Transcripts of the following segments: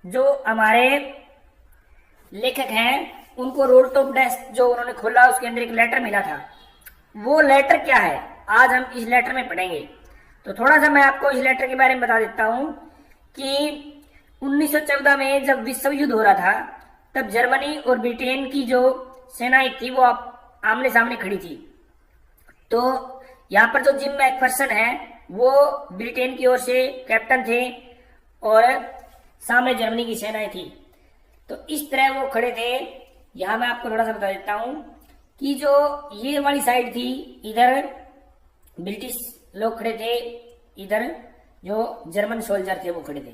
जो हमारे लेखक हैं उनको रोड टॉप डेस्क जो उन्होंने खोला उसके अंदर एक लेटर मिला था। वो लेटर क्या है आज हम इस लेटर में पढ़ेंगे। तो थोड़ा सा मैं आपको इस लेटर के बारे में बता देता हूं कि 1914 में जब विश्व युद्ध हो रहा था तब जर्मनी और ब्रिटेन की जो सेनाएं थी वो आमने सामने खड़ी थी। तो यहाँ पर जो जिम मैकफर्सन है वो ब्रिटेन की ओर से कैप्टन थे और सामने जर्मनी की सेनाएं थी। तो इस तरह वो खड़े थे। यहाँ मैं आपको थोड़ा सा बता देता हूं कि जो ये वाली साइड थी इधर ब्रिटिश लोग खड़े थे, इधर जो जर्मन सोल्जर थे वो खड़े थे।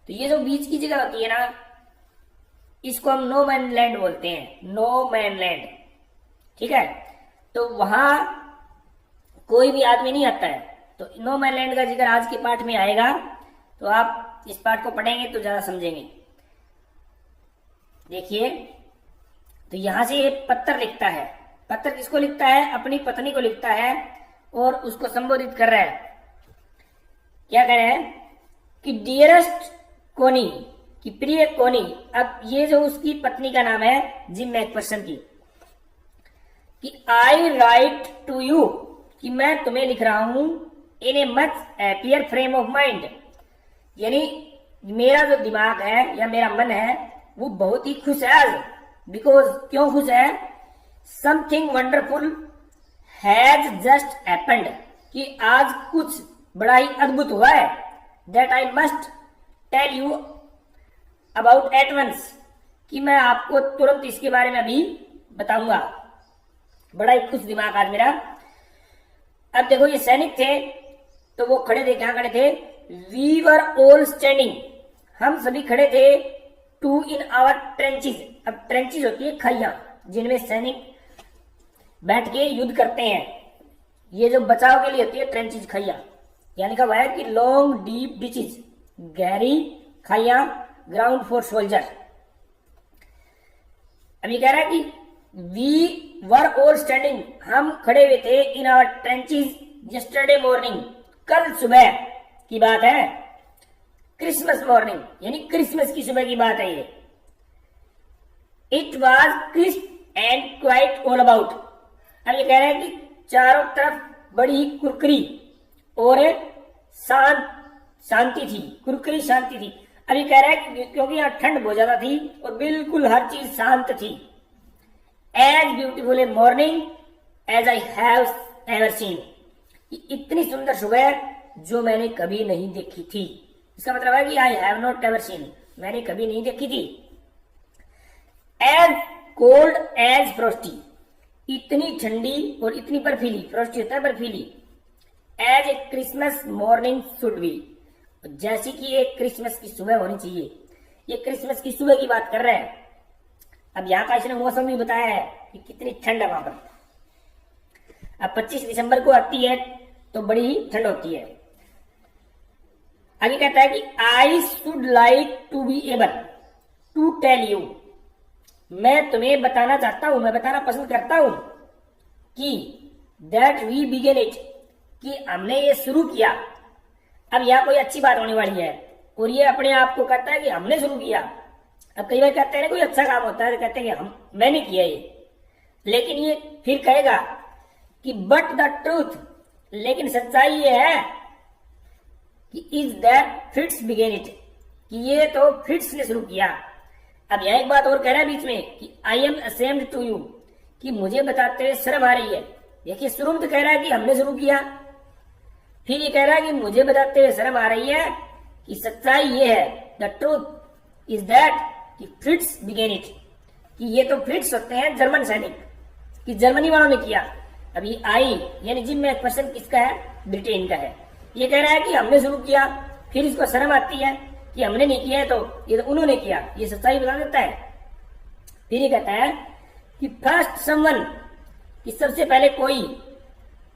तो ये जो बीच की जगह होती है ना इसको हम नो मैन लैंड बोलते हैं, नो मैन लैंड। ठीक है, तो वहां कोई भी आदमी नहीं आता है। तो नो मैन लैंड का जिक्र आज के पाठ में आएगा, तो आप इस पाठ को पढ़ेंगे तो ज्यादा समझेंगे। देखिए, तो यहां से ये पत्र लिखता है। पत्र किसको लिखता है? अपनी पत्नी को लिखता है और उसको संबोधित कर रहा है। क्या कह रहा है कि डियरेस्ट कोनी, कि प्रिय कोनी। अब ये जो उसकी पत्नी का नाम है जिम मैकफर्सन की, कि आई राइट टू यू, कि मैं तुम्हें लिख रहा हूं in a much happier frame of mind, यानी मेरा जो दिमाग है या मेरा मन है वो बहुत ही खुश है आज। बिकॉज क्यों खुश है? Something wonderful has just happened, कि आज कुछ बड़ा ही अद्भुत हुआ है। That I must tell you about at once, कि मैं आपको तुरंत इसके बारे में अभी बताऊंगा। बड़ा ही खुश दिमाग आज मेरा। अब देखो ये सैनिक थे तो वो खड़े थे, क्या खड़े थे? वी वर ऑल स्टैंडिंग, हम सभी खड़े थे। टू इन आवर ट्रेंचेस, अब ट्रेंचेस होती है खाइयां जिनमें सैनिक बैठ के युद्ध करते हैं। ये जो बचाव के लिए होती है ट्रेंचेस खाइयां, यानी का है कि लॉन्ग डीप डिचेस, गहरी खाइयां, ग्राउंड फॉर सोल्जर। अब ये कह रहा है कि वी वर ऑल स्टैंडिंग, हम खड़े हुए थे in our trenches yesterday morning, कल सुबह की बात है। क्रिसमस मॉर्निंग, यानी क्रिसमस की सुबह की बात है ये। It was crisp and quite all about. अब ये कह रहे हैं कि चारों तरफ बड़ी ही कुरकुरी और शांति थी, कुरकुरी शांति थी। अब ये कह रहा है कि क्योंकि यहाँ ठंड बहुत ज्यादा थी और बिल्कुल हर चीज शांत थी। As beautiful a morning as I have ever seen, इतनी सुंदर सुबह जो मैंने कभी नहीं देखी थी। इसका मतलब है कि I have not ever seen, मैंने कभी नहीं देखी थी। एज कोल्ड एज फ्रोस्टी, इतनी ठंडी और इतनी बर्फीली, फ्रोस्टी होता है बर्फीली। As a Christmas morning should be, जैसी कि एक क्रिसमस की सुबह होनी चाहिए। ये क्रिसमस की सुबह की बात कर रहे हैं। अब यहाँ का इसने मौसम भी बताया है कि कितनी ठंड है वहां पर। अब 25 दिसंबर को आती है तो बड़ी ही ठंड होती है। आगे कहता है कि I should like to be able to tell you, मैं तुम्हें बताना चाहता हूं, मैं बताना पसंद करता हूं कि दैट वी बिगेन इट, कि हमने ये शुरू किया। अब यहां कोई अच्छी बात होने वाली है और ये अपने आप को कहता है कि हमने शुरू किया। अब कई बार कहते हैं ना कोई अच्छा काम होता है तो कहते हैं कि मैंने किया ये, लेकिन ये फिर कहेगा कि बट द ट्रूथ, लेकिन सच्चाई ये है कि is that Fritz began it, कि ये तो फ्रिट्स ने शुरू किया। अब यह एक बात और कह रहा है बीच में कि I am ashamed to you, कि मुझे बताते हुए शर्म आ रही है। देखिए शुरू में तो कह रहा है कि हमने शुरू किया, फिर ये कह रहा है कि मुझे बताते हुए शर्म आ रही है कि सच्चाई ये है, द ट्रूथ इज दैट कि फ्रिट्स बिगेन इट, कि ये तो फ्रिट्स होते हैं जर्मन सैनिक, कि जर्मनी वालों ने किया। अभी आई यानी जिम मैकफर्सन किसका है? ब्रिटेन का है। ये कह रहा है कि हमने शुरू किया, फिर इसको शर्म आती है कि हमने नहीं किया है, तो ये तो उन्होंने किया, ये सच्चाई बता देता है। फिर ये कहता है कि फर्स्ट समवन, कि सबसे पहले कोई,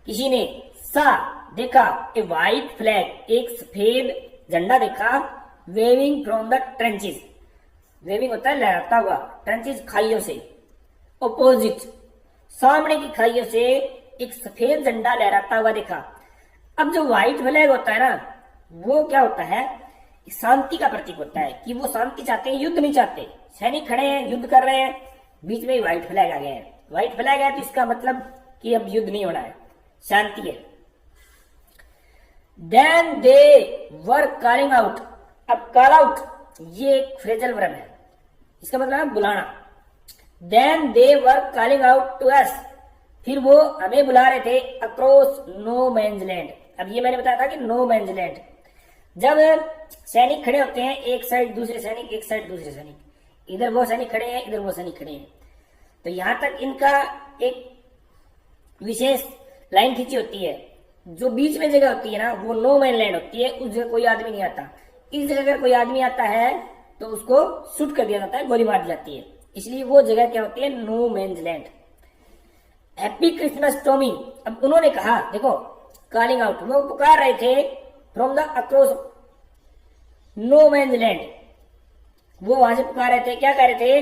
किसी ने सा देखा ए व्हाइट फ्लैग, एक सफेद झंडा देखा, waving from the trenches, waving होता है लहराता हुआ, ट्रेंचेस खाइयों से, ऑपोजिट सामने की खाइयों से एक सफेद झंडा लहराता हुआ देखा। अब जो व्हाइट फ्लैग होता है ना वो क्या होता है? शांति का प्रतीक होता है कि वो शांति चाहते हैं, युद्ध नहीं चाहते। सैनिक खड़े हैं, युद्ध कर रहे हैं, बीच में व्हाइट फ्लैग आ गया है। व्हाइट फ्लैग है तो इसका मतलब कि अब युद्ध नहीं होना है, शांति है। Then they were calling out. अब कॉल आउट ये एक फ्रेजल वर्ब है, इसका मतलब है बुलाना। Then they were calling out to us, फिर वो हमें बुला रहे थे अक्रॉस नो मैन्स लैंड। अब ये मैंने बताया था कि नो मैन्स लैंड, जब सैनिक खड़े होते हैं एक साइड दूसरे सैनिक, एक साइड दूसरे सैनिक, इधर वो सैनिक खड़े हैं, इधर वो सैनिक खड़े हैं, तो यहां तक इनका एक विशेष लाइन खींची होती है। जो बीच में जगह होती है ना वो नो मैन लैंड होती है, उस जगह कोई आदमी नहीं आता। इस जगह अगर कोई आदमी आता है तो उसको शूट कर दिया जाता है, गोली मार दी जाती है, इसलिए वो जगह क्या होती है, no man's land. Happy Christmas Tommy. अब उन्होंने कहा, देखो कॉलिंग आउट, वो पुकार रहे थे from the across no man's land, वो वहां से पुकार रहे थे, क्या कह रहे थे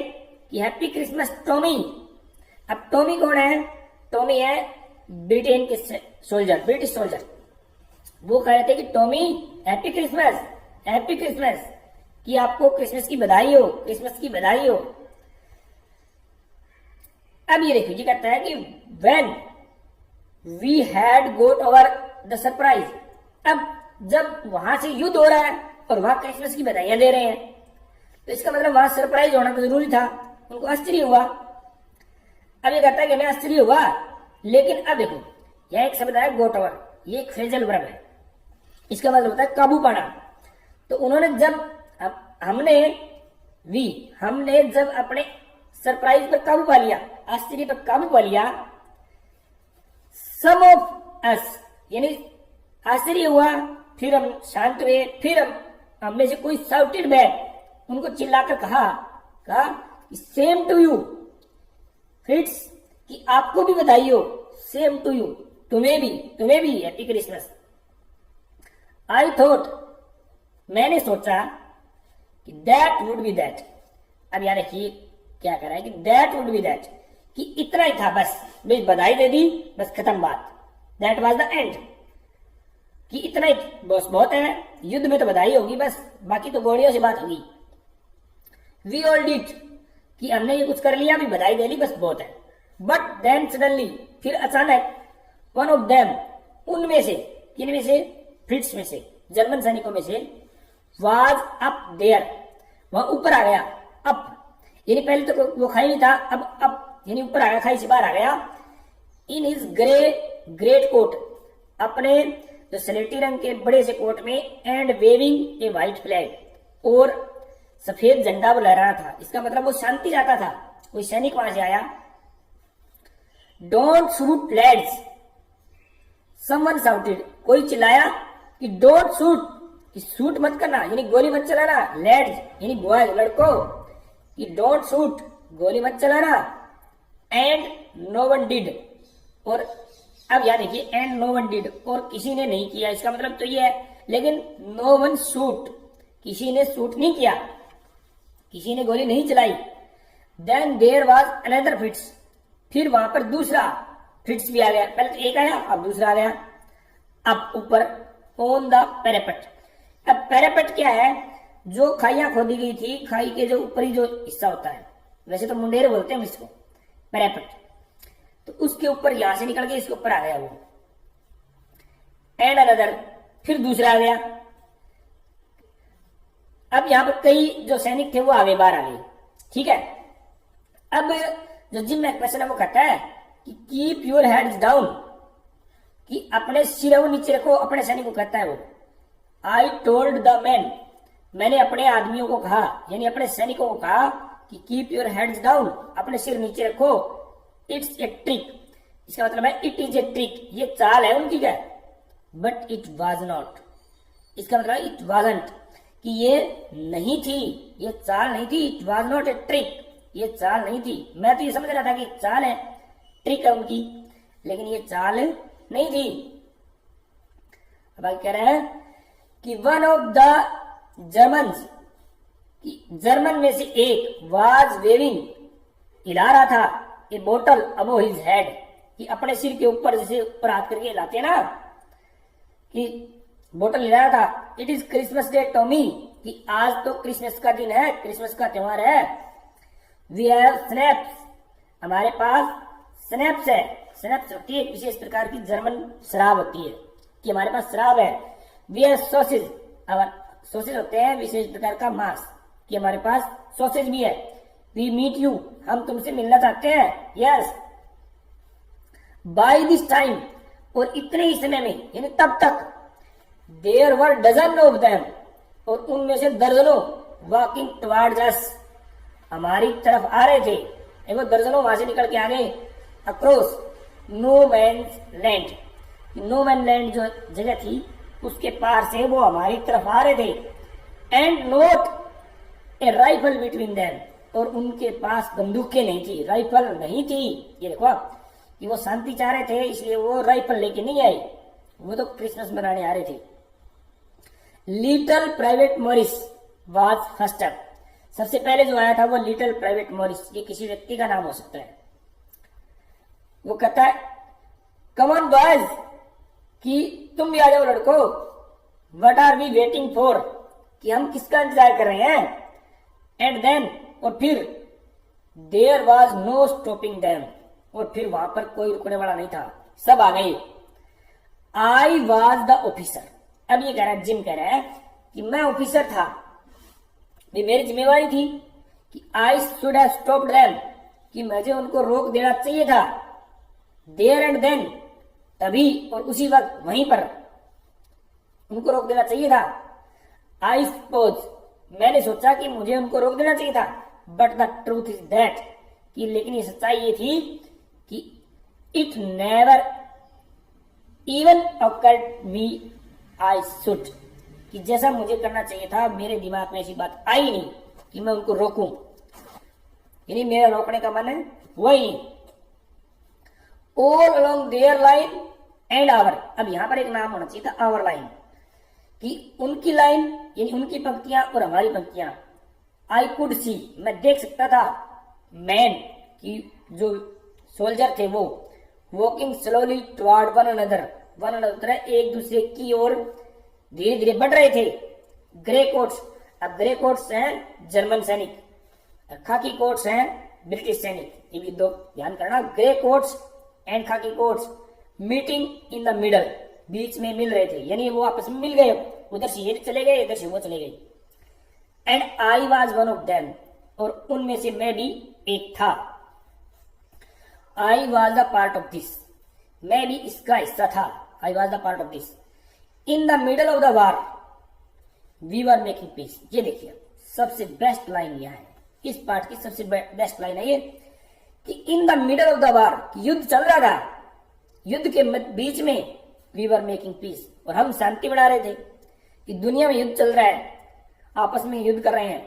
कि हैप्पी क्रिसमस टॉमी। अब टॉमी कौन है, टॉमी है ब्रिटेन के सोल्जर, ब्रिटिश सोल्जर। वो कह रहे थे कि Tommy happy Christmas, happy Christmas, कि आपको क्रिसमस की बधाई हो, क्रिसमस की बधाई हो। अब ये देखिए, ये कहता है कि when we had got over the surprise. अब जब वहां से युद्ध हो रहा है और वहां क्रिसमस की बधाइयां दे रहे हैं, तो इसका मतलब वहां सरप्राइज होना तो जरूरी था, उनको आश्चर्य हुआ। अब ये कहता है कि हमें आश्चर्य हुआ, लेकिन अब देखो यह एक शब्द है गोट ओवर, ये एक फ्रेजल वर्ब है, इसका मतलब होता है काबू पाना। तो उन्होंने जब हमने जब अपने सरप्राइज पर काबू पा लिया, आश्चर्य पर काबू पा लिया, सम ऑफ अस, यानी आश्चर्य हुआ, फिर हम शांत हुए, फिर हम में से कोई शाउटेड बैक, उनको चिल्लाकर कहा सेम टू यू फ्रिट्स, कि आपको भी बधाई हो, सेम टू यू, तुम्हें भी हैप्पी क्रिसमस। आई थॉट, मैंने सोचा कि दैट वुड बी दैट। अब यार देखिए क्या कर रहा है कि दैट वुड बी दैट, कि इतना ही था बस बधाई दे दी, बस खत्म बात, दैट वाज द एंड, कि इतना ही बस बहुत है, युद्ध में तो बधाई होगी बस, बाकी तो गोलियों से बात होगी। वी ऑल डिड, कि हमने ये कुछ कर लिया, अभी बधाई दे ली, बस बहुत है। बट देन सडनली, फिर अचानक, वन ऑफ देम, उनमें से, किन में से, फ्रिट्स में से, जर्मन सैनिकों में से, वाज अप देयर, वहां ऊपर आ गया, अप, यानी पहले तो वो खाई नहीं था, अब अप यानी ऊपर आ गया, खाई से बाहर आ गया। इन हिज ग्रेट कोट, अपने जो सलेटी रंग के बड़े से कोट में, and waving a white flag, और सफेद झंडा वो लहरा रहा था। इसका मतलब वो शांति चाहता था। कोई सैनिक वहां से आया, don't shoot lads, someone shouted, कोई चिल्लाया कि डोंट शूट, कि शूट मत करना, यानी गोली मत चलाना, लैड्स यानी बॉयज, लड़कों, कि डोंट शूट, गोली मत चलाना, एंड नो वन डिड, और अब याद देखिए एंड नो वन डिड, और किसी ने नहीं किया, इसका मतलब तो ये है, लेकिन नो वन शूट, किसी ने शूट नहीं किया, किसी ने गोली नहीं चलाई। Then there was another Fritz, फिर वहां पर दूसरा फ्रिट्स भी आ गया, पहले तो एक आया, अब दूसरा आ गया, अब ऊपर ऑन द पैरापेट। अब पैरापेट क्या है, जो खाइयां खोदी गई थी, खाई के जो ऊपरी जो हिस्सा होता है, वैसे तो मुंडेर बोलते हैं इसको, पैरापेट, तो उसके ऊपर यहां से निकल के इसके ऊपर आ गया वो, एंड अनदर, फिर दूसरा आ गया। अब यहां पर कई जो सैनिक थे वो आगे बाहर आ गए, ठीक है। अब जो जिम में क्वेश्चन है वो कहता है कि कीप योर हेड्स डाउन, कि अपने सिर वो नीचे रखो, अपने सैनिक को कहता है वो। आई टोल्ड द मैन, मैंने अपने आदमियों को कहा, यानी अपने सैनिकों को कहा कि कीप योर हेड्स डाउन, अपने सिर नीचे रखो। इट्स ए ट्रिक, इसका मतलब है इट इज ए ट्रिक, ये चाल है उनकी क्या, बट इट वाज नॉट, इसका मतलब इट वाजंट, कि ये नहीं थी, ये चाल नहीं थी, it was not a trick, ये चाल नहीं थी। मैं तो ये समझ रहा था कि चाल है, ट्रिक है उनकी, लेकिन ये चाल नहीं थी। अब आगे कह रहे हैं कि one of the Germans, German में से एक, वाज वेविंग, हिला रहा था, ए बोतल अबो हिज हेड, कि अपने सिर के ऊपर, जैसे ऊपर हाथ करके हिलाते हैं ना, कि बोतल हिलाया था। It is Christmas day Tommy, कि आज तो क्रिसमस का दिन है, क्रिसमस का त्योहार है। वी हैव स्नैप्स, हमारे पास स्नैप्स है। स्नैप्स होती है एक विशेष प्रकार की जर्मन शराब होती है, कि हमारे पास शराब है। वी हैव सॉसेज, सॉसेज होते हैं विशेष प्रकार का मांस, कि हमारे पास सॉसेज भी है। वी मीट यू, हम तुमसे मिलना चाहते हैं। यस, बाय दिस टाइम, और इतने ही समय में, यानी तब तक, there were dozen of them, और उनमें से दर्जनों, वॉकिंग टुवर्ड्स अस, हमारी तरफ आ रहे थे। देखो दर्जनों वहां से निकल के आ गए। Across no man's land, no man land जो जगह थी उसके पार से वो हमारी तरफ आ रहे थे। And note A rifle between them, और उनके पास बंदूकें नहीं थी, राइफल नहीं थी। ये देखो कि वो शांति चाह रहे थे, इसलिए वो राइफल लेके नहीं आए, वो तो क्रिसमस मनाने आ रहे थे। Little private Morris was first up, सबसे पहले जो आया था वो लिटिल प्राइवेट मॉरिस, ये किसी व्यक्ति का नाम हो सकता है। वो कहता है कम ऑन बॉयज, कि तुम भी आ जाओ लड़को। What are we waiting for, कि हम किसका इंतजार कर रहे हैं। एंड देन, और फिर there was no stopping them, और फिर वहां पर कोई रुकने वाला नहीं था, सब आ गए। आई वॉज द ऑफिसर, अब ये कह रहा है, जिम कह रहा है कि मैं ऑफिसर था, ये मेरी जिम्मेवारी थी कि I should have stopped them, कि मुझे उनको रोक देना चाहिए था। देयर एंड देन, तभी और उसी वक्त, वहीं पर उनको रोक देना चाहिए था। आई सपोज, मैंने सोचा कि मुझे उनको रोक देना चाहिए था। But the truth is that, कि लेकिन ये सच्चाई ये थी कि it never even awkward me I should, कि जैसा मुझे करना चाहिए था मेरे दिमाग में ऐसी बात आई नहीं कि मैं उनको रोकूं, यानी मेरा रोकने का मन है वही। All along their line and our, अब यहां पर एक नाम होना चाहिए था, आवर लाइन, कि उनकी लाइन यानी उनकी पंक्तियां और हमारी पंक्तियां। आई कुड सी, मैं देख सकता था। मैन, कि जो सोल्जर थे वो walking slowly toward one another, one another एक दूसरे की ओर धीरे धीरे बढ़ रहे थे। ग्रे कोट्स, अब ग्रे कोट्स हैं जर्मन सैनिक, खाकी कोट्स हैं ब्रिटिश सैनिक, ये भी दो ध्यान करना। Grey coats and khaki coats meeting in the middle, बीच में मिल रहे थे, यानी वो आपस में मिल गए, उधर से ये चले गए, इधर से वो चले गए। And I was one of them, और उनमें से मैं भी एक था। I was the part of this, मैं भी इसका हिस्सा था। I was the part of this. In the middle of the war we were making peace, ये देखिए सबसे बेस्ट लाइन यह है, इस पार्ट की सबसे बेस्ट लाइन है ये, कि इन the middle of the war, युद्ध चल रहा था, युद्ध के बीच में वी वर मेकिंग पीस, और हम शांति बढ़ा रहे थे। कि दुनिया में युद्ध चल रहा है, आपस में युद्ध कर रहे हैं,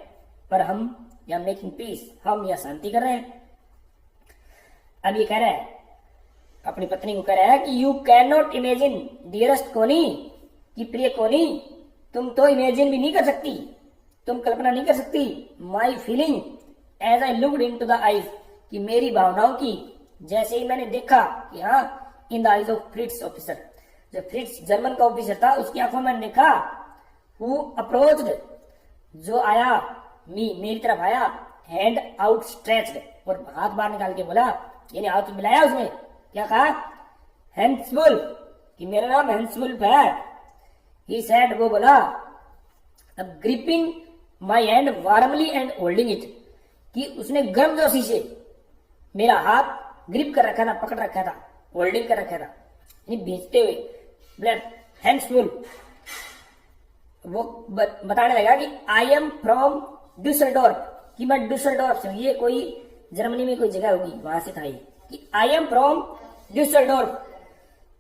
पर हम या मेकिंग पीस, हम या शांति कर रहे हैं। अब ये कह रहा है, अपनी पत्नी को कह रहा है कि you can not imagine dearest कोनी, कि प्रिय कोनी, तुम तो इमेजिन भी नहीं कर सकती, तुम कल्पना नहीं कर सकती। My feeling as I looked into the eyes, कि मेरी भावनाओं की, जैसे ही मैंने देखा कि हाँ, in the eyes of फ्रिट्स officer, जो फ्रिट्स जर्मन का ऑफिसर था उसकी आंखों में देखा। हु अप्रोच्ड, जो आया, मेरी तरफ आया, हैंड आउट स्ट्रेच्ड, और हाथ बाहर निकाल के बोला, यानी हाथ मिलाया उसने, क्या कहा, हैंड्सवुल्फ, कि मेरा नाम हैंड्सवुल्फ है। ही सेड, वो बोला, अब gripping my hand warmly and holding it, कि उसने गर्मजोशी से मेरा हाथ ग्रिप कर रखा था, पकड़ रखा था, होल्डिंग कर रखा था, यानी भेजते हुए हैंड्सवुल्फ। वो बताने लगा कि आई एम फ्रॉम डुसेल्डोर्फ, कि मैं डुसेल्डोर्फ से, ये कोई जर्मनी में कोई जगह होगी, वहां से था ये, कि आई एम फ्रॉम डुसेल्डोर्फ।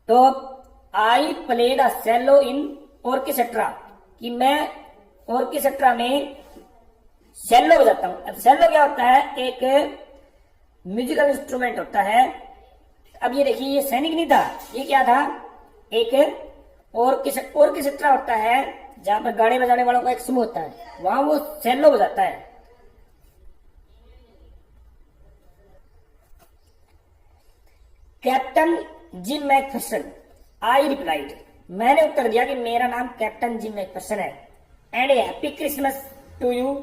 तो I played a cello in orchestra, कि मैं ऑर्केस्ट्रा में सेलो बजाता हूं। अब सेलो क्या होता है, एक म्यूजिकल इंस्ट्रूमेंट होता है। अब ये देखिए, ये सैनिक नहीं था, ये क्या था, एक ऑर्केस्ट्रा होता है, जहां पर गाने बजाने वालों का एक समूह होता है, वहां वो सेलो बजाता है। Captain Jim McPherson, I replied, मैंने उत्तर दिया कि मेरा नाम कैप्टन जिम मैकफर्सन है and happy Christmas to you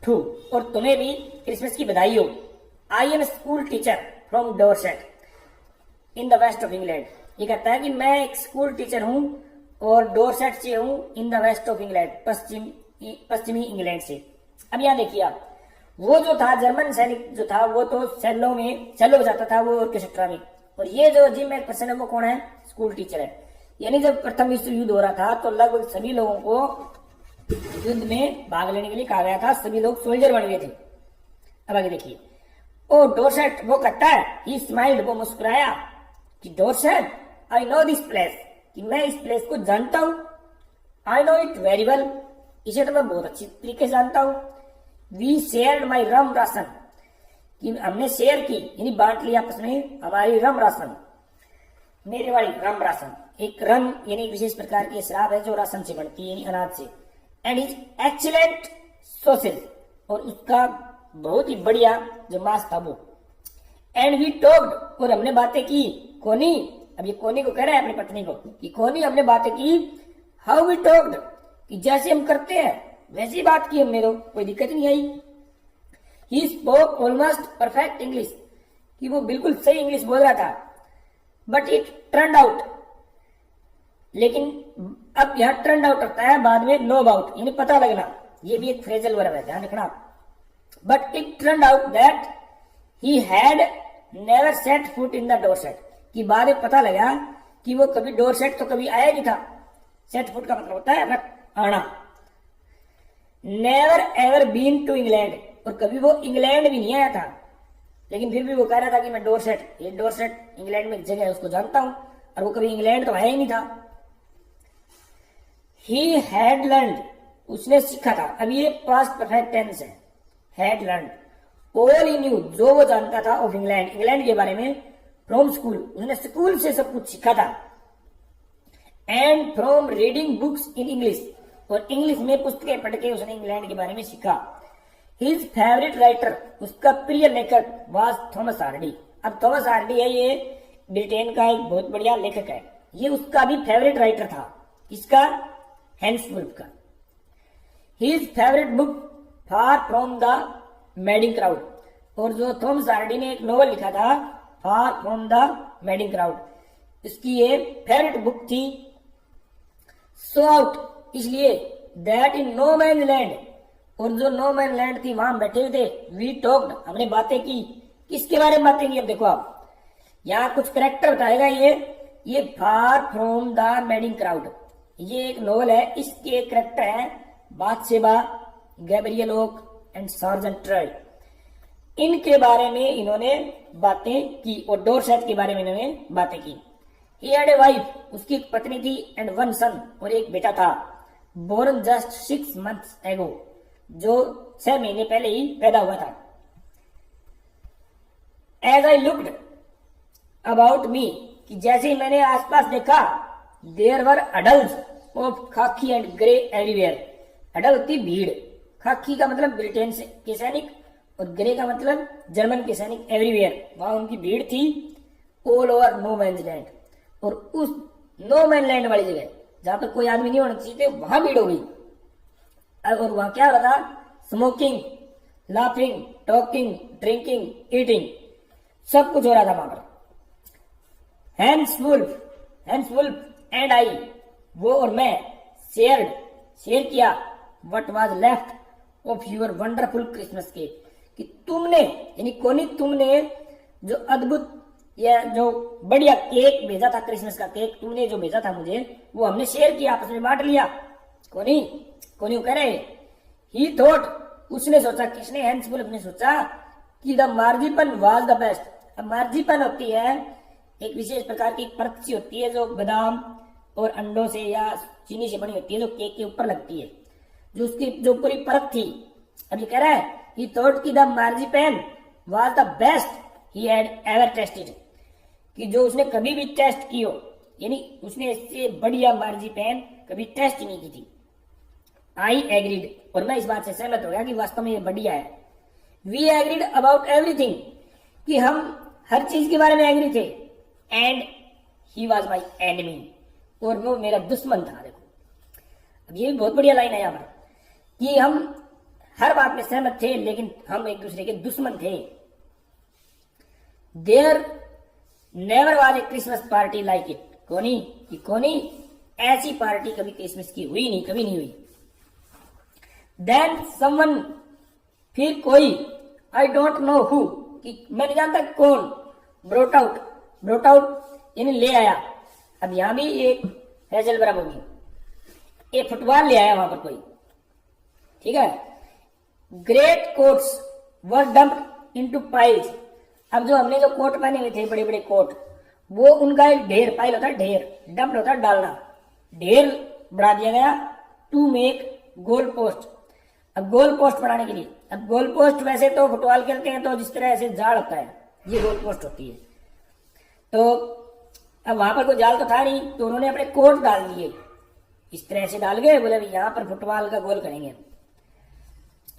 too, और तुम्हें भी क्रिसमस की बधाई हो। I am school teacher from Dorset in the west of England. ये कहता है कि मैं एक स्कूल टीचर हूं और डोरसेट से हूं, in the west of England, पश्चिमी इंग्लैंड से। अब यहाँ देखिए आप, वो जो था जर्मन सैनिक जो था वो तो सेलो बजाता था वो ऑर्केस्ट्रा में, और ये जो जिम मैकफर्सन है वो कौन है? स्कूल टीचर है। यानी जब प्रथम विश्व युद्ध हो रहा था तो लगभग सभी लोगों को युद्ध में भाग लेने के लिए कहा गया था, सभी लोग सोल्जर बन गए थे। अब आगे देखिए, ओ डोरसेट, वो कहता है, ही स्माइल्ड, वो मुस्कुराया कि Dorset I know this place, कि मैं इस प्लेस को जानता हूं, I know it very well, इसे तो मैं बहुत अच्छी तरीके से जानता हूं। We shared my rum ration, कि हमने शेयर की यानी बांट लिया आपस में हमारी रम राशन, मेरे वाली रम राशन। एक रम यानी एक विशेष प्रकार की शराब है जो राशन से बनती है यानी अनाज से। एंड इज एक्सीलेंट सोसेज, और उसका बहुत ही बढ़िया जो मांस था वो। एंड वी टॉक्ड, और हमने बातें की। कोनी, अब ये कोनी को कह रहा है अपनी पत्नी को कि कोनी हमने बातें की। हाउ वी टॉक्ड, कि जैसे हम करते हैं वैसी बात की हमने, तो कोई दिक्कत नहीं आई। He spoke almost perfect English, कि वो बिल्कुल सही इंग्लिश बोल रहा था। बट इट टर्न आउट, लेकिन अब यहां टर्न आउट होता है बाद में नो अबाउट, यानी पता लगना, ये भी एक फ्रेजल वर्ब है, ध्यान रखना। But it turn out that he had never set foot in the Dorset, कि बाद में पता लगा कि वो कभी डोरसेट तो कभी आया नहीं था। सेट फुट का मतलब होता है आना। Never ever been to England, और कभी वो इंग्लैंड भी नहीं आया था, लेकिन फिर भी वो कह रहा था कि मैं डोरसेट, ये डोरसेट इंग्लैंड में एक जगह है उसको जानता हूं, और वो कभी इंग्लैंड तो आया ही नहीं था। ही हैड लर्नड, उसने सीखा था। अब ये पास्ट परफेक्ट टेंस है, had learned. All he new, जो वो जानता था ऑफ इंग्लैंड, इंग्लैंड के बारे में, फ्रॉम स्कूल, उसने स्कूल से सब कुछ सीखा था। And from reading books in English, और इंग्लिश में पुस्तकें पढ़ के उसने इंग्लैंड के बारे में सीखा। हिज फेवरेट राइटर, उसका प्रिय लेखक, वाज थॉमस हार्डी। अब थॉमस हार्डी है ये ब्रिटेन का एक बहुत बढ़िया लेखक है, ये उसका भी फेवरेट राइटर था। किसका? हैंस वुल्फ का। His favourite book Far from the madding Crowd, और जो थॉमस हार्डी ने एक नॉवल लिखा था Far from the madding Crowd, इसकी ये फेवरेट बुक थी। सो आउट, इसलिए that in no man land, और जो नो मैन लैंड थी वहां बैठे हुए थे। वी टॉक्ड, हमने बातें की। किसके बारे में बातें की? अब देखो आप, यहाँ कुछ करेक्टर बताएगा ये far from the madding crowd, ये एक नॉवल है, इसके करेक्टर है Bathsheba, Gabriel Oak and sergeant Troy. इनके बारे में इन्होंने बातें की, और डोरसेट के बारे में इन्होंने बातें की। ही हैड ए वाइफ, उसकी एक पत्नी थी, एंड वन सन, और एक बेटा था, बोर्न जस्ट 6 months एगो, जो 6 महीने पहले ही पैदा हुआ था। As I looked about me, कि जैसे ही मैंने आसपास देखा, there were adult of khaki and grey everywhere. अडल होती भीड़, खाकी का मतलब ब्रिटेन के सैनिक, और ग्रे का मतलब जर्मन के सैनिक। एवरीवेयर, वहां उनकी भीड़ थी। All over no man land, और उस नो मैन लैंड वाली जगह जहां पर कोई आदमी नहीं होना चाहिए वहां भीड़ हो गई। और वहां क्या हो रहा था? Smoking, laughing, talking, drinking, eating, सब कुछ हो रहा था वहां पर। हैंस वुल्फ एंड आई, वो और मैं, शेयर किया what was left of your wonderful Christmas cake, कि तुमने यानी कोनी तुमने जो अद्भुत या जो बढ़िया केक भेजा था, क्रिसमस का केक तुमने जो भेजा था मुझे, वो हमने शेयर किया, आपस में बांट लिया। कोनी कह रहे ही थॉट, उसने सोचा, किसने? हैंस वुल्फ ने सोचा कि the marzipan was the best. अब मार्जिपन होती है एक विशेष प्रकार की परत सी होती है जो बादाम और अंडों से या चीनी से बनी होती है, जो केक के ऊपर लगती है, जो उसकी जो पूरी परत थी। अब ये कह रहा है ही थॉट कि the marzipan was the best he had ever tasted, कि जो उसने कभी भी टेस्ट की हो, यानी उसने इससे बढ़िया मार्जिपन कभी टेस्ट नहीं की थी। आई एग्रीड, और मैं इस बात से सहमत हो गया कि वास्तव में ये बढ़िया है। वी एग्रीड अबाउट एवरीथिंग, कि हम हर चीज के बारे में एग्री थे। And he was my enemy, और वो मेरा दुश्मन था। देखो अब ये भी बहुत बढ़िया लाइन है यहाँ पर कि हम हर बात में सहमत थे लेकिन हम एक दूसरे के दुश्मन थे। There never was a Christmas party like it. कोनी ऐसी पार्टी कभी क्रिसमस की हुई नहीं, कभी नहीं हुई। देन समवन, फिर कोई, आई डोंट नो हु, कि मैं नहीं जानता कौन, ब्रोट आउट यानी ले आया। अब यहां भी एक हेजल बराबर होगी, ये फुटबॉल ले आया वहां पर कोई, ठीक है। ग्रेट कोट्स वर डम्प्ड इनटू पाइल्स। अब जो हमने जो कोट पहने हुए थे, बड़े बड़े कोट, वो उनका एक ढेर, पाइल होता है ढेर, डम्प होता है डालना, ढेर बढ़ा दिया गया। To make goal post. अब गोल पोस्ट बनाने के लिए, अब गोल पोस्ट वैसे तो फुटबॉल खेलते हैं तो जिस तरह ऐसे जाल होता है, ये गोल पोस्ट होती है। तो अब वहां पर कोई जाल तो था नहीं, तो उन्होंने अपने कोट डाल दिए, इस तरह से डाल गए, बोले यहाँ पर फुटबॉल का गोल करेंगे।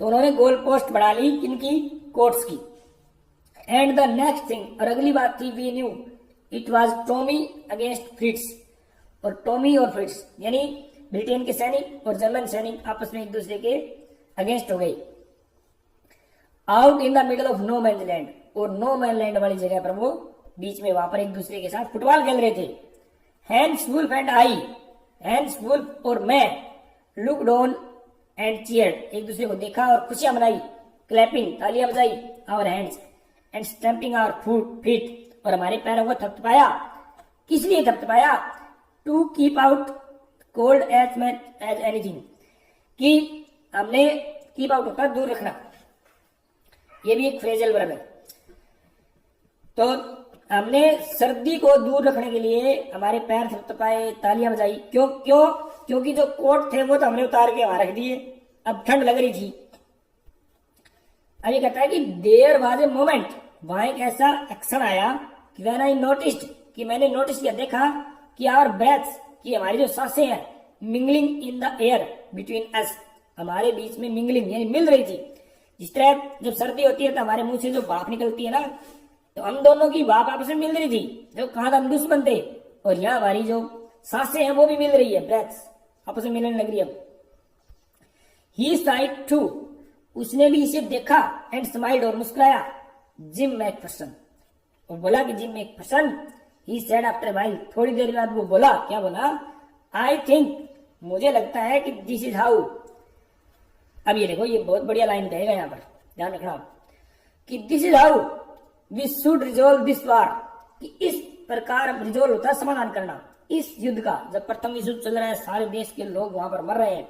तो उन्होंने गोल पोस्ट बढ़ा ली किनकी, कोट्स की। एंड द नेक्स्ट थिंग, और अगली बात थी, we knew it was Tommy against Fritz. और टॉमी और फ्रिट्स यानी ब्रिटेन के सैनिक और जर्मन सैनिक आपस में एक दूसरे के अगेंस्ट हो गए। Out in the middle of no man land, और नो मैन लैंड वाली जगह पर वो बीच में वहां पर एक दूसरे के साथ फुटबॉल खेल रहे थे। Hans Wolf and I, Hans Wolf और मैं, लुक्ड ऑन एंड चीयर्ड, एक दूसरे को देखा और खुशियां मनाई। क्लैपिंग, तालियां बजाई। Our hands and stamping our feet, और हमारे पैरों को थपथपाया। किस लिए थपथपाया, to keep out cold as anything, कि हमने कीप आउट होता दूर रखना, ये भी एक फ्रेजल वर्ब है। तो हमने सर्दी को दूर रखने के लिए हमारे पैर थपथपाए, तालियां बजाई। क्योंकि जो कोट थे वो तो हमने उतार के वहां रख दिए, अब ठंड लग रही थी। अब ये कहता है कि देयर वाज ए मोमेंट, वहां एक ऐसा एक्शन आया कि व्हेन आई नोटिस्ड, कि मैंने नोटिस किया, देखा कि आवर ब्रेथ्स, कि हमारी जो सांसें हैं, mingling in the air between us, हमारे बीच में मिंगलिंग यानी मिल रही थी। जिस तरह जब सर्दी होती है तो हमारे मुंह से जो भाप निकलती है ना, तो हम दोनों की भाप आपस में मिल रही थी। जो कहा था हम दुश्मन थे, और यहाँ हमारी जो सांसें हैं वो भी मिल रही है, ब्रेथ्स आपस में मिलने लग रही है। ही साइड टू, उसने भी इसे देखा, एंड स्माइल्ड, और मुस्कुराया। जिम मैकफर्सन, और बोला कि gym Macpherson, he said after while, थोड़ी देर बाद वो बोला, क्या बोला, आई थिंक, मुझे लगता है कि दिस इज हाउ। अब ये देखो, ये बहुत बढ़िया लाइन कहेगा यहाँ पर, ध्यान रखना कि this is how we should resolve this war, कि इस प्रकार रिजोल्व होता है समाधान करना इस युद्ध का। जब प्रथम विश्व युद्ध चल रहा है, सारे देश के लोग वहां पर मर रहे हैं,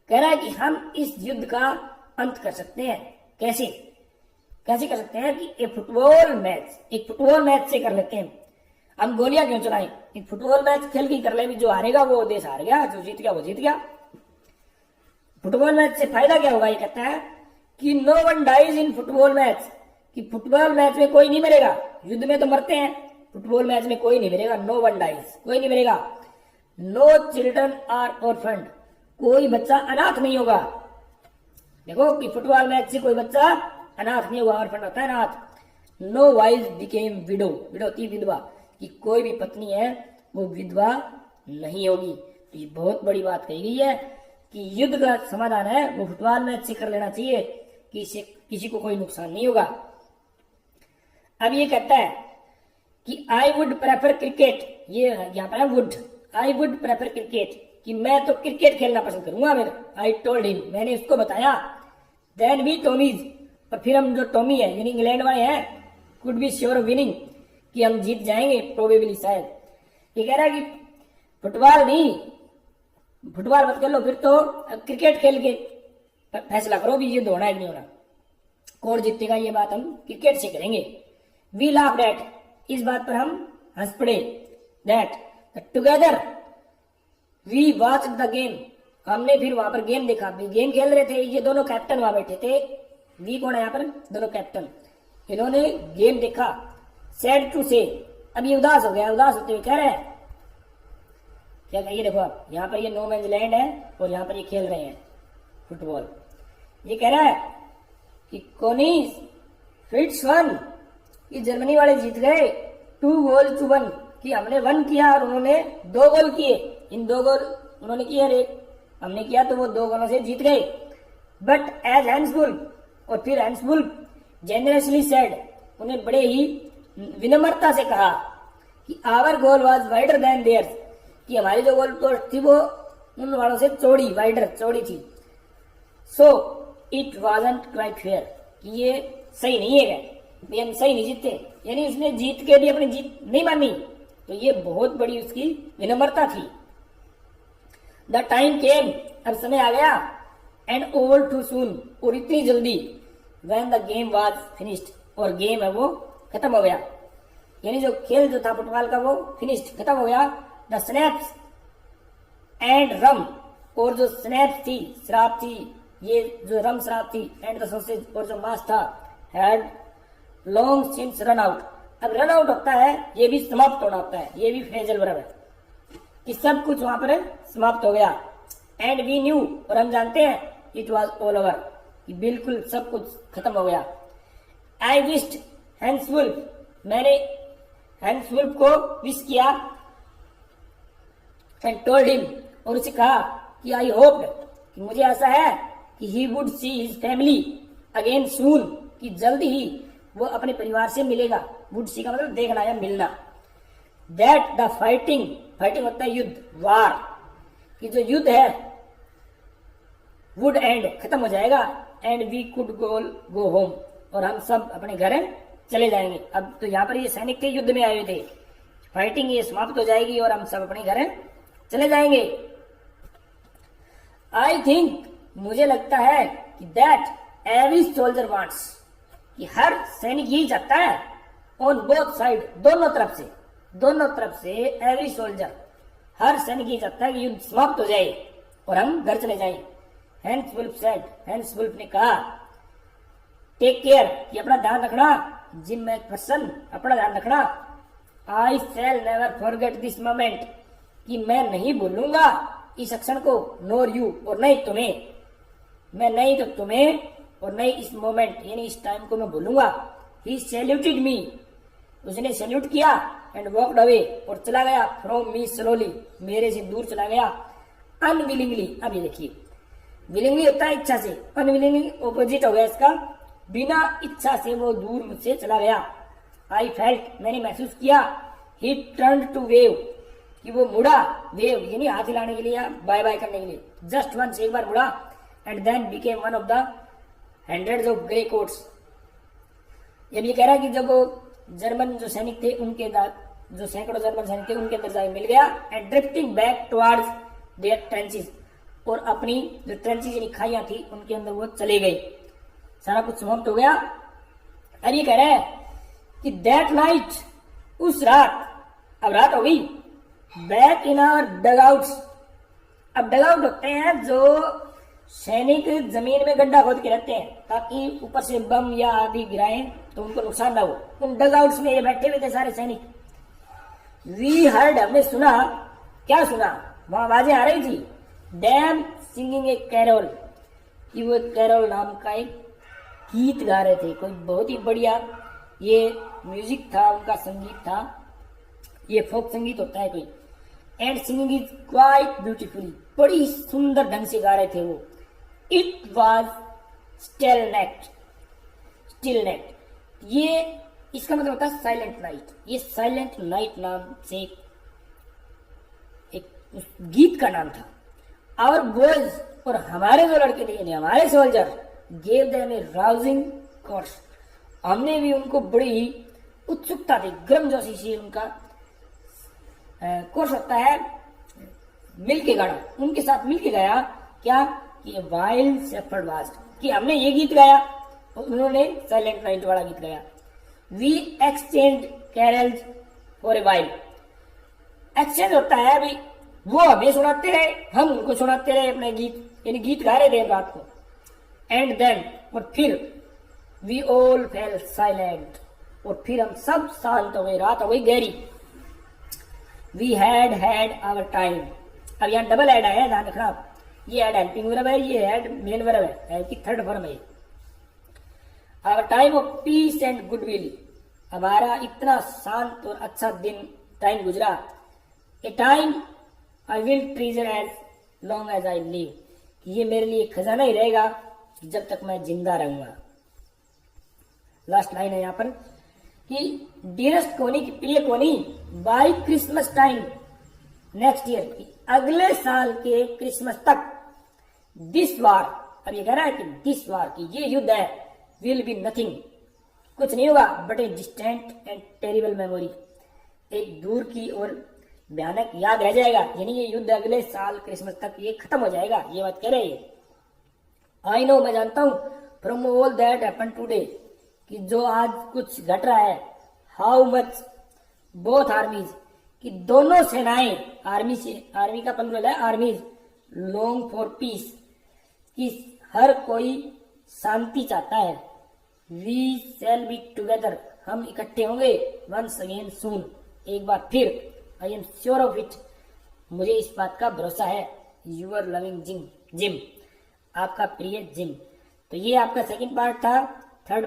कह रहा है कि हम इस युद्ध का अंत कर सकते हैं। कैसे कर सकते हैं, कि एक फुटबॉल मैच से कर लेते हैं। हम गोलियां क्यों चलाएं, एक फुटबॉल मैच खेल के कर ले, भी जो हारेगा वो देश हार गया, जो जीत गया वो जीत गया। फुटबॉल मैच से फायदा क्या होगा, ये कहता है कि no one dies in football match, कि फुटबॉल मैच में कोई नहीं मरेगा। युद्ध में तो मरते हैं, फुटबॉल मैच में कोई नहीं मरेगा। नो वन डाइज, कोई नहीं मरेगा। नो चिल्ड्रन आर ऑर्फन्ड, कोई बच्चा अनाथ नहीं होगा। देखो कि फुटबॉल मैच से कोई बच्चा अनाथ नहीं होगा, ऑर्फन होता है अनाथ। No wife became widow, widow थी विधवा, कि कोई भी पत्नी है वो विधवा नहीं होगी। तो ये बहुत बड़ी बात कही गई है कि युद्ध का समाधान है वो फुटबॉल मैच से कर लेना चाहिए, कि इससे किसी को कोई नुकसान नहीं होगा। अब ये कहता है कि आई वुड प्रेफर क्रिकेट, ये यहाँ पर है would, I would prefer cricket, कि मैं तो क्रिकेट खेलना पसंद करूंगा। फिर आई टोल्ड हिम, मैंने उसको बताया। देन वी टॉमीज, और फिर हम जो टॉमी है यानी इंग्लैंड वाले हैं, could be sure of winning, कि हम जीत जाएंगे प्रोबेबली, शायद। ये कह रहा है कि फुटबॉल नहीं, फुटबॉल मत खेलो, फिर तो क्रिकेट खेल के फैसला करो भी युद्ध होना है कि नहीं होना, कौन जीतेगा, ये बात हम क्रिकेट से करेंगे। वी लाफ डेट, इस बात पर हम हंस पड़े। That together we watch the game, हमने फिर वहां पर गेम देखा, गेम खेल रहे थे। ये दोनों कैप्टन वहां बैठे थे, वी कौन है यहाँ पर, दोनों कैप्टन, इन्होंने गेम देखा। सैड टू से, अब ये उदास हो गया, उदास होते हुए कह रहे हैं क्या, कहिए देखो आप, यहाँ पर ये नो मैंस लैंड है और यहाँ पर ये खेल रहे हैं फुटबॉल। ये कह रहा है कि कोनीस फिट्स वन, कि जर्मनी वाले जीत गए, 2 गोल टू 1, कि हमने 1 किया और उन्होंने 2 गोल किए, इन 2 गोल उन्होंने किए और 1 हमने किया, तो वो 2 गोलों से जीत गए। बट एज हैंसवुल्फ, और फिर हैंसवुल्फ जेनरसली सेड, उन्हें बड़े ही विनम्रता से कहा कि our goal was wider than theirs, कि हमारी जो गोल पोस्ट थी वो उन वालों से चौड़ी, वाइडर चौड़ी थी। So it wasn't quite fair, कि ये सही नहीं है, ये हम सही नहीं जीते, यानी उसने जीत के भी अपनी जीत नहीं मानी, तो ये बहुत बड़ी उसकी विनम्रता थी। द टाइम केम, अब समय आ गया, एंड ओवर टू सून, और इतनी जल्दी, when the game was finished, और गेम है वो खत्म हो गया, यानी जो खेल जो था फुटबॉल का वो फिनिश्ड, खत्म हो गया। द स्नैप्स एंड रम, और जो स्नैप्स थी, शराब थी, ये जो रम शराब थी, एंड द सॉसेज, और जो मांस था, had long since run out, अब रन आउट होता है, ये भी समाप्त होना होता है, ये भी फ्रेजल वर्ब है, कि सब कुछ वहां पर समाप्त हो गया। एंड वी न्यू, और हम जानते हैं, इट वॉज ऑल ओवर, कि बिल्कुल सब कुछ खत्म हो गया। आई विश्ड हैंसवुल्फ, मैंने हैंसवुल्फ को विश किया, एंड टोल्ड हिम, और उसे कहा कि आई होप्ड, कि मुझे ऐसा है कि he would see his family again सून, कि जल्द ही वो अपने परिवार से मिलेगा। वुड सी का मतलब देखना या मिलना। दैट द फाइटिंग, फाइटिंग होता है युद्ध, वार, कि जो युद्ध है वुड एंड, खत्म हो जाएगा, and we could go home, और हम सब अपने घर चले जाएंगे। अब तो यहाँ पर ये सैनिक थे, युद्ध में आए थे, फाइटिंग ये समाप्त हो जाएगी और हम सब अपने घर चले जाएंगे। आई थिंक, मुझे लगता है कि दैट एवरी सोल्जर वांट्स, कि हर सैनिक यही चाहता है, ऑन बोथ साइड, दोनों तरफ से एवरी सोल्जर, हर सैनिक यही चाहता है कि युद्ध समाप्त हो जाए और हम घर चले जाएं। हैंसवुल्फ सेड, हैंसवुल्फ ने कहा, टेक केयर, कि अपना ध्यान रखना, जिम मैकफर्सन, अपना ध्यान रखना। I shall never forget this moment, कि मैं नहीं भूलूंगा इस क्षण को, नोर यू, और नहीं तुम्हें, मैं नहीं तो तुम्हें, और नहीं इस मोमेंट यानी इस टाइम को मैं भूलूंगा। ही सैल्यूटेड मी, उसने सैल्यूट किया, एंड वॉकड अवे, और चला गया, फ्रॉम मी स्लोली, मेरे से दूर चला गया। अनविलिंगली, अब ये देखिए, विलिंगली होता है इच्छा से, अनविलिंगली ऑपोजिट हो गया इसका, बिना इच्छा से वो दूर मुझसे चला गया। आई फेल्ट, मैंने महसूस किया, ही टर्न टू वेव, कि वो मुड़ा, वेव यानी हाथ हिलाने के लिए, बाय बाय करने के लिए, जस्ट वंस, एक बार मुड़ा, and then became one of the hundreds of grey coats. जब ये कह रहा है कि जब जर्मन जो सैनिक थे उनके जो सैकड़ों जर्मन सैनिक थे उनके अंदर जाके मिल गया, and drifting back towards their trenches, और अपनी जो ट्रेंचेस यानी खाइयां थी उनके अंदर वो चले गए, सारा कुछ समाप्त हो गया। और ये कह रहा है कि दैट नाइट, उस रात, अब रात हो गई, बैक इन आवर डगआउट्स, अब डगआउट होते हैं जो सैनिक जमीन में गड्ढा खोद के रहते हैं ताकि ऊपर से बम या आदि गिराएं तो उनको नुकसान ना हो, उन डगआउट्स में ये बैठे हुए थे सारे सैनिक। वी हर्ड, हमने सुना, क्या सुना, वहां आवाजें आ रही थी, डैम सिंगिंग ए कैरोल, कि वो कैरोल नाम का एक गीत गा रहे थे, कोई बहुत ही बढ़िया ये म्यूजिक था, उनका संगीत था, ये फोक संगीत होता है कोई। And singing is quite beautifully, बड़ी सुंदर ढंग से गा रहे थे वो। इट वॉज स्टिलनेट, ये इसका मतलब होता है साइलेंट नाइट, ये साइलेंट नाइट नाम से एक गीत का नाम था। आवर बॉयज, और हमारे जो लड़के थे यानी हमारे सोल्जर, गेव देम ए राउजिंग कोर्स, हमने भी उनको बड़ी ही उत्सुकता थी, गर्मजोशी से उनका कोर्स होता है मिलके गाना, उनके साथ मिलके गाया, क्या कि वाइल्ड शेफर्ड वाज, कि हमने ये गीत गाया और उन्होंने साइलेंट नाइट वाला गीत गाया। We exchange carols for a while, exchange होता है अभी, वो हमें सुनाते रहे, हम उनको सुनाते रहे अपने गीत, यानी गीत गा रहे थे रात को। एंड देन, और फिर वी ऑल फेल साइलेंट, और फिर हम सब शांत हो गए, रात हो गई गहरी। वी हैड आवर टाइम, अब यहाँ डबल एड आया, ध्यान रखना, ये एड हेल्पिंग वर्ब है, ये एड मेन वर्ब है कि थर्ड फॉर्म है। Our time of peace and goodwill, हमारा इतना शांत और अच्छा दिन टाइम गुजरा, a time I will treasure as long as I live, कि ये मेरे लिए खजाना ही रहेगा जब तक मैं जिंदा रहूंगा। लास्ट लाइन है यहाँ पर कि डियरेस्ट कोनी की प्रिय Connie, by Christmas time next year, अगले साल के क्रिसमस तक, दिस वार, अब ये कह रहा है कि दिस वार, कि ये युद्ध है, विल बी नथिंग, कुछ नहीं होगा, but a distant and terrible memory, एक दूर की और भयानक याद रह जाएगा, यानी ये युद्ध अगले साल क्रिसमस तक ये खत्म हो जाएगा, ये बात कह रहे हैं। आई नो, मैं जानता हूं, from all that happen today, कि जो आज कुछ घट रहा है, हाउ मच बोथ आर्मीज, कि दोनों सेनाएं, आर्मी से, आर्मी का प्लूरल है आर्मीज, लॉन्ग फॉर पीस, कि हर कोई शांति चाहता है, वी शैल बी टुगेदर, हम इकट्ठे होंगे, वंस अगेन सून, एक बार फिर, I am sure of it, मुझे इस बात का भरोसा है, यूर लविंग जिम, आपका प्रिय जिम। तो ये आपका सेकंड पार्ट था। थर्ड